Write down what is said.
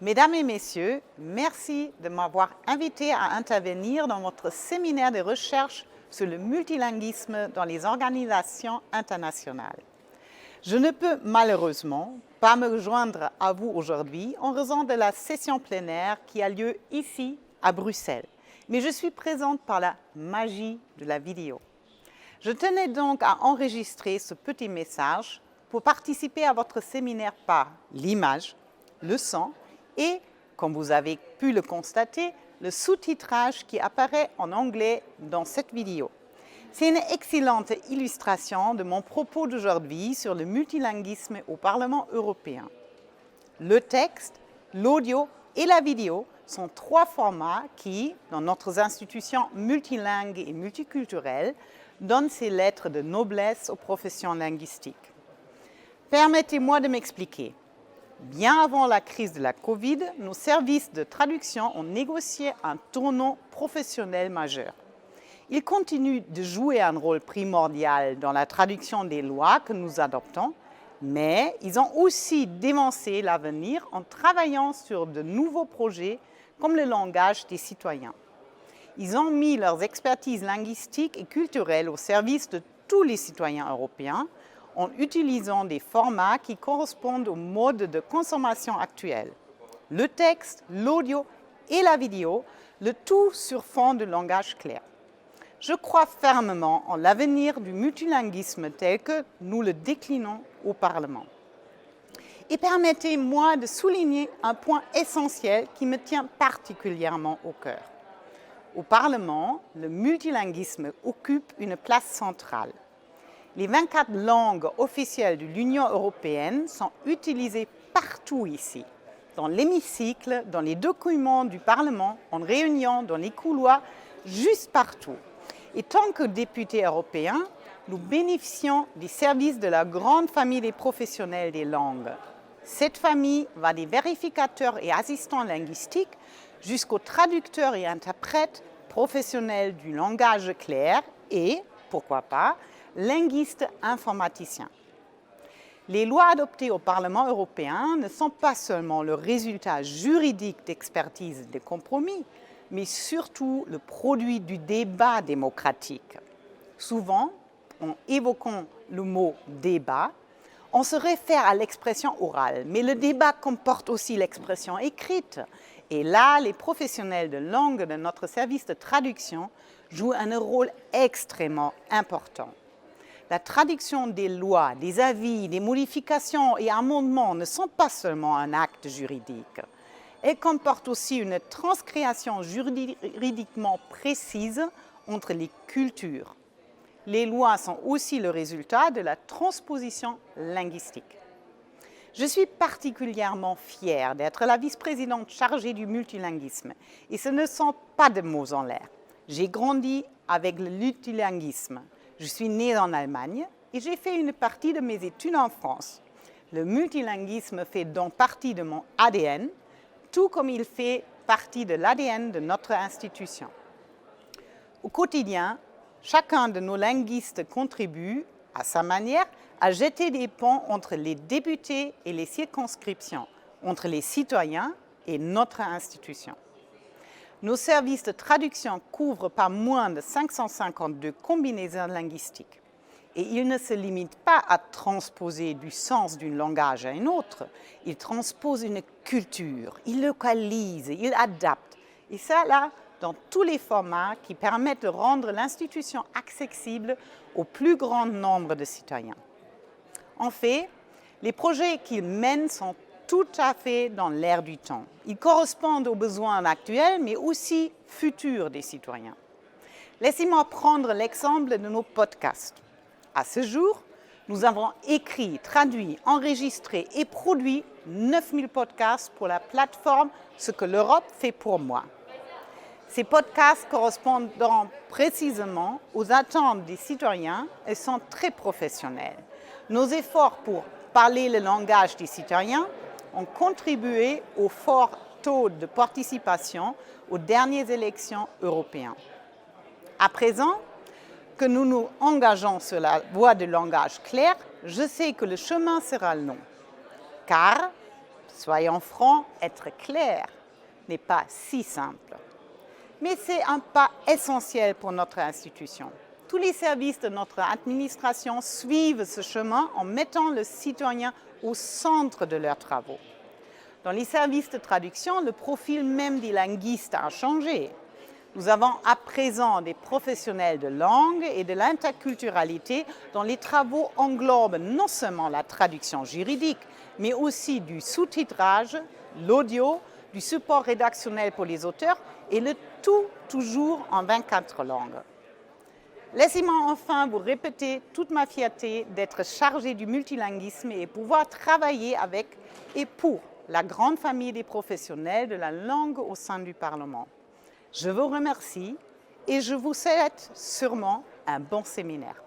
Mesdames et messieurs, merci de m'avoir invité à intervenir dans votre séminaire de recherche sur le multilinguisme dans les organisations internationales. Je ne peux malheureusement pas me joindre à vous aujourd'hui en raison de la session plénière qui a lieu ici à Bruxelles, mais je suis présente par la magie de la vidéo. Je tenais donc à enregistrer ce petit message pour participer à votre séminaire par l'image, le son et, comme vous avez pu le constater, le sous-titrage qui apparaît en anglais dans cette vidéo. C'est une excellente illustration de mon propos d'aujourd'hui sur le multilinguisme au Parlement européen. Le texte, l'audio et la vidéo sont trois formats qui, dans notre institution multilingue et multiculturelle, donnent ces lettres de noblesse aux professions linguistiques. Permettez-moi de m'expliquer. Bien avant la crise de la Covid, nos services de traduction ont négocié un tournant professionnel majeur. Ils continuent de jouer un rôle primordial dans la traduction des lois que nous adoptons, mais ils ont aussi dévancé l'avenir en travaillant sur de nouveaux projets comme le langage des citoyens. Ils ont mis leurs expertises linguistiques et culturelles au service de tous les citoyens européens en utilisant des formats qui correspondent au mode de consommation actuel. Le texte, l'audio et la vidéo, le tout sur fond de langage clair. Je crois fermement en l'avenir du multilinguisme tel que nous le déclinons au Parlement. Et permettez-moi de souligner un point essentiel qui me tient particulièrement au cœur. Au Parlement, le multilinguisme occupe une place centrale. Les 24 langues officielles de l'Union européenne sont utilisées partout ici, dans l'hémicycle, dans les documents du Parlement, en réunion, dans les couloirs, juste partout. Et tant que députés européens, nous bénéficions des services de la grande famille des professionnels des langues. Cette famille va des vérificateurs et assistants linguistiques jusqu'aux traducteurs et interprètes professionnels du langage clair et, pourquoi pas, linguistes informaticiens. Les lois adoptées au Parlement européen ne sont pas seulement le résultat juridique d'expertise et de compromis, mais surtout le produit du débat démocratique. Souvent, en évoquant le mot « débat », on se réfère à l'expression orale, mais le débat comporte aussi l'expression écrite. Et là, les professionnels de langue de notre service de traduction jouent un rôle extrêmement important. La traduction des lois, des avis, des modifications et amendements ne sont pas seulement un acte juridique. Elle comporte aussi une transcréation juridiquement précise entre les cultures. Les lois sont aussi le résultat de la transposition linguistique. Je suis particulièrement fière d'être la vice-présidente chargée du multilinguisme et ce ne sont pas de mots en l'air. J'ai grandi avec le multilinguisme. Je suis née en Allemagne et j'ai fait une partie de mes études en France. Le multilinguisme fait donc partie de mon ADN, tout comme il fait partie de l'ADN de notre institution. Au quotidien, chacun de nos linguistes contribue, à sa manière, à jeter des ponts entre les députés et les circonscriptions, entre les citoyens et notre institution. Nos services de traduction couvrent pas moins de 552 combinaisons linguistiques. Et ils ne se limitent pas à transposer du sens d'un langage à un autre. Ils transposent une culture, ils localisent, ils adaptent. Et ça, là, dans tous les formats qui permettent de rendre l'institution accessible au plus grand nombre de citoyens. En fait, les projets qu'ils mènent sont tout à fait dans l'air du temps. Ils correspondent aux besoins actuels, mais aussi futurs des citoyens. Laissez-moi prendre l'exemple de nos podcasts. À ce jour, nous avons écrit, traduit, enregistré et produit 9000 podcasts pour la plateforme Ce que l'Europe fait pour moi. Ces podcasts correspondent donc précisément aux attentes des citoyens et sont très professionnels. Nos efforts pour parler le langage des citoyens ont contribué au fort taux de participation aux dernières élections européennes. À présent que nous nous engageons sur la voie du langage clair, je sais que le chemin sera long, car Soyons francs, être clair n'est pas si simple. Mais c'est un pas essentiel pour notre institution. Tous les services de notre administration suivent ce chemin en mettant le citoyen au centre de leurs travaux. Dans les services de traduction, le profil même des linguistes a changé. Nous avons à présent des professionnels de langue et de l'interculturalité dont les travaux englobent non seulement la traduction juridique, mais aussi du sous-titrage, l'audio, du support rédactionnel pour les auteurs et le tout toujours en 24 langues. Laissez-moi enfin vous répéter toute ma fierté d'être chargée du multilinguisme et pouvoir travailler avec et pour la grande famille des professionnels de la langue au sein du Parlement. Je vous remercie et je vous souhaite sûrement un bon séminaire.